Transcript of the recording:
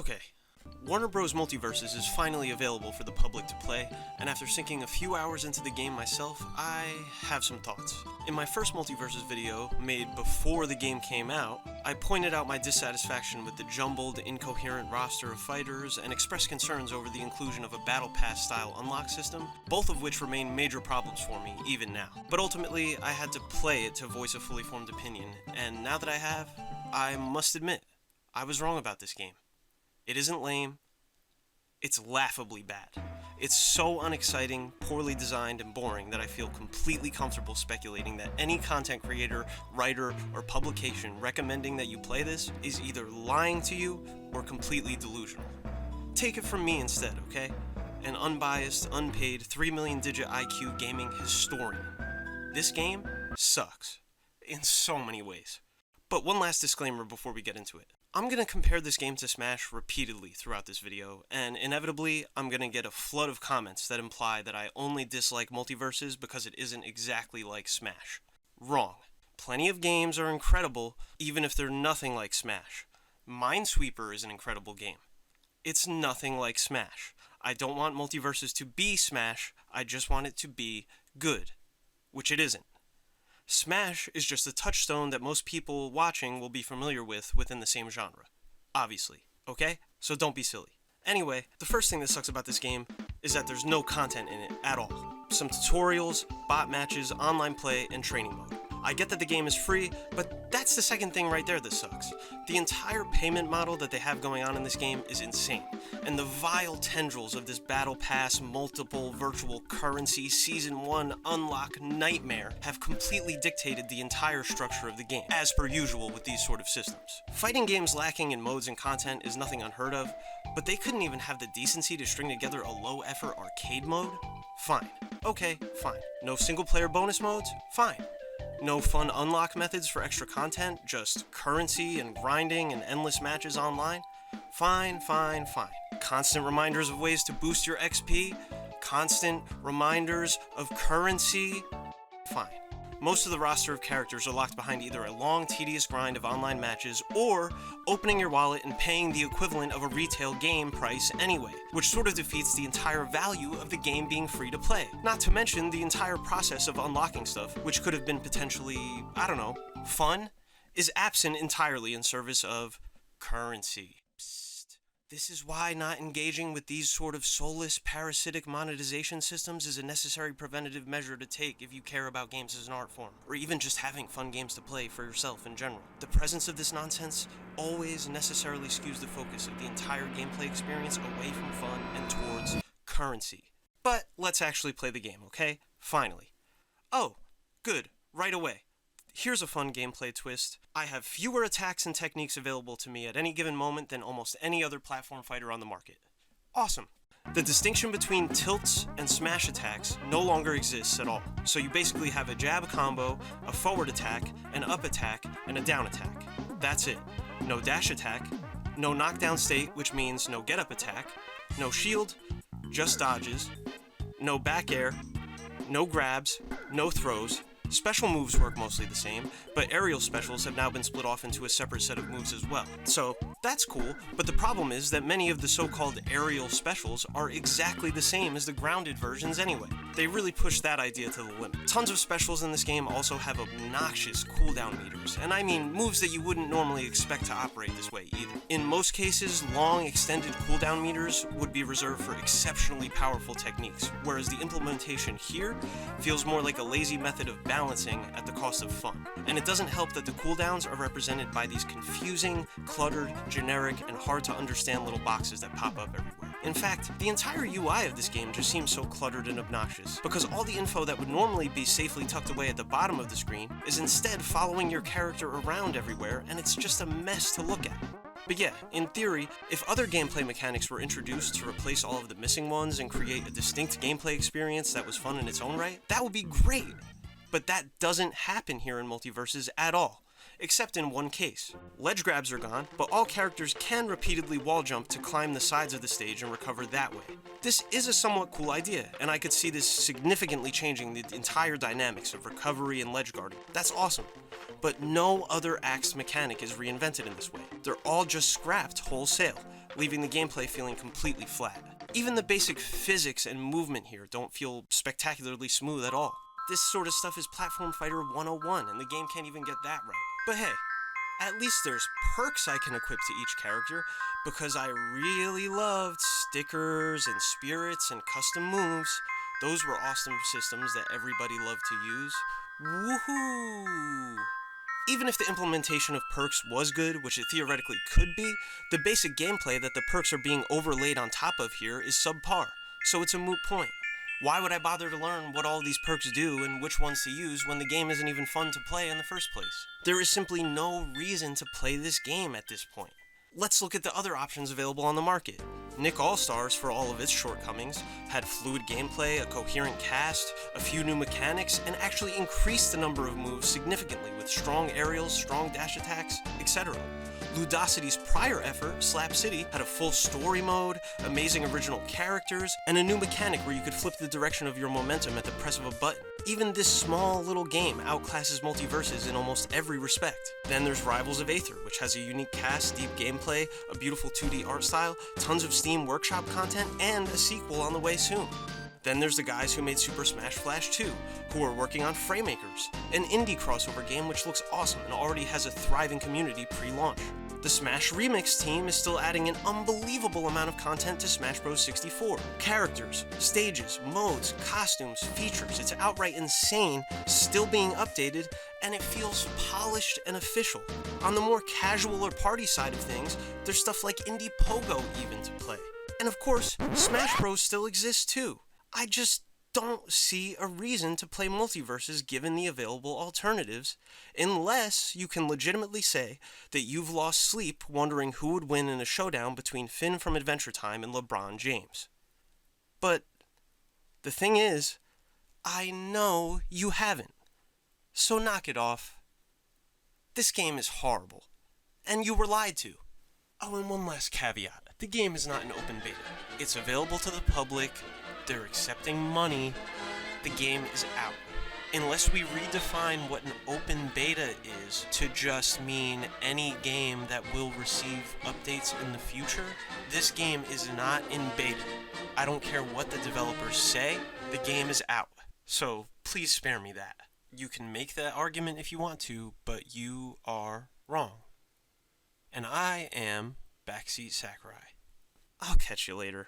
Okay, Warner Bros. MultiVersus is finally available for the public to play, and after sinking a few hours into the game myself, I have some thoughts. In my first MultiVersus video, made before the game came out, I pointed out my dissatisfaction with the jumbled, incoherent roster of fighters and expressed concerns over the inclusion of a Battle Pass style unlock system, both of which remain major problems for me, even now. But ultimately, I had to play it to voice a fully formed opinion, and now that I have, I must admit, I was wrong about this game. It isn't lame, it's laughably bad. It's so unexciting, poorly designed, and boring that I feel completely comfortable speculating that any content creator, writer, or publication recommending that you play this is either lying to you or completely delusional. Take it from me instead, okay? An unbiased, unpaid, 3 million digit IQ gaming historian. This game sucks. In so many ways. But one last disclaimer before we get into it. I'm going to compare this game to Smash repeatedly throughout this video, and inevitably, I'm going to get a flood of comments that imply that I only dislike MultiVersus because it isn't exactly like Smash. Wrong. Plenty of games are incredible, even if they're nothing like Smash. Minesweeper is an incredible game. It's nothing like Smash. I don't want MultiVersus to be Smash, I just want it to be good. Which it isn't. Smash is just a touchstone that most people watching will be familiar with within the same genre. Obviously, okay? So don't be silly. Anyway, the first thing that sucks about this game is that there's no content in it at all. Some tutorials, bot matches, online play, and training mode. I get that the game is free, but that's the second thing right there that sucks. The entire payment model that they have going on in this game is insane, and the vile tendrils of this Battle Pass, multiple virtual currency, Season 1 unlock nightmare have completely dictated the entire structure of the game, as per usual with these sort of systems. Fighting games lacking in modes and content is nothing unheard of, but they couldn't even have the decency to string together a low-effort arcade mode? Fine. Okay, fine. No single-player bonus modes? Fine. No fun unlock methods for extra content, just currency and grinding and endless matches online? Fine. Constant reminders of ways to boost your XP? Constant reminders of currency? Fine. Most of the roster of characters are locked behind either a long, tedious grind of online matches or opening your wallet and paying the equivalent of a retail game price anyway, which sort of defeats the entire value of the game being free to play. Not to mention the entire process of unlocking stuff, which could have been potentially, I don't know, fun, is absent entirely in service of currency. This is why not engaging with these sort of soulless, parasitic monetization systems is a necessary preventative measure to take if you care about games as an art form, or even just having fun games to play for yourself in general. The presence of this nonsense always necessarily skews the focus of the entire gameplay experience away from fun and towards currency. But let's actually play the game, okay? Finally. Oh, good, right away. Here's a fun gameplay twist. I have fewer attacks and techniques available to me at any given moment than almost any other platform fighter on the market. Awesome. The distinction between tilts and smash attacks no longer exists at all. So you basically have a jab combo, a forward attack, an up attack, and a down attack. That's it. No dash attack, no knockdown state, which means no get up attack, no shield, just dodges, no back air, no grabs, no throws. Special moves work mostly the same, but aerial specials have now been split off into a separate set of moves as well. So, that's cool, but the problem is that many of the so-called aerial specials are exactly the same as the grounded versions anyway. They really push that idea to the limit. Tons of specials in this game also have obnoxious cooldown meters, and I mean moves that you wouldn't normally expect to operate this way either. In most cases, long, extended cooldown meters would be reserved for exceptionally powerful techniques, whereas the implementation here feels more like a lazy method of balancing at the cost of fun. And it doesn't help that the cooldowns are represented by these confusing, cluttered, generic, and hard to understand little boxes that pop up everywhere. In fact, the entire UI of this game just seems so cluttered and obnoxious, because all the info that would normally be safely tucked away at the bottom of the screen is instead following your character around everywhere, and it's just a mess to look at. But yeah, in theory, if other gameplay mechanics were introduced to replace all of the missing ones and create a distinct gameplay experience that was fun in its own right, that would be great. But that doesn't happen here in MultiVersus at all, except in one case. Ledge grabs are gone, but all characters can repeatedly wall jump to climb the sides of the stage and recover that way. This is a somewhat cool idea, and I could see this significantly changing the entire dynamics of recovery and ledge guarding. That's awesome. But no other axed mechanic is reinvented in this way. They're all just scrapped wholesale, leaving the gameplay feeling completely flat. Even the basic physics and movement here don't feel spectacularly smooth at all. This sort of stuff is Platform Fighter 101, and the game can't even get that right. But hey, at least there's perks I can equip to each character, because I really loved stickers and spirits and custom moves. Those were awesome systems that everybody loved to use. Woohoo! Even if the implementation of perks was good, which it theoretically could be, the basic gameplay that the perks are being overlaid on top of here is subpar, so it's a moot point. Why would I bother to learn what all these perks do and which ones to use when the game isn't even fun to play in the first place? There is simply no reason to play this game at this point. Let's look at the other options available on the market. Nick All-Stars, for all of its shortcomings, had fluid gameplay, a coherent cast, a few new mechanics, and actually increased the number of moves significantly with strong aerials, strong dash attacks, etc. Ludosity's prior effort, Slap City, had a full story mode, amazing original characters, and a new mechanic where you could flip the direction of your momentum at the press of a button. Even this small little game outclasses MultiVersus in almost every respect. Then there's Rivals of Aether, which has a unique cast, deep gameplay, a beautiful 2D art style, tons of Steam Workshop content, and a sequel on the way soon. Then there's the guys who made Super Smash Flash 2, who are working on Framemakers, an indie crossover game which looks awesome and already has a thriving community pre-launch. The Smash Remix team is still adding an unbelievable amount of content to Smash Bros. 64. Characters, stages, modes, costumes, features, it's outright insane, still being updated, and it feels polished and official. On the more casual or party side of things, there's stuff like Indie Pogo even to play. And of course, Smash Bros. Still exists too. I just don't see a reason to play MultiVersus given the available alternatives, unless you can legitimately say that you've lost sleep wondering who would win in a showdown between Finn from Adventure Time and LeBron James. But the thing is, I know you haven't. So knock it off. This game is horrible, and you were lied to. Oh, and one last caveat. The game is not an open beta. It's available to the public. They're accepting money. The game is out. Unless we redefine what an open beta is to just mean any game that will receive updates in the future, this game is not in beta. I don't care what the developers say, the game is out. So please spare me that. You can make that argument if you want to, but you are wrong. And I am Backseat Sakurai. I'll catch you later.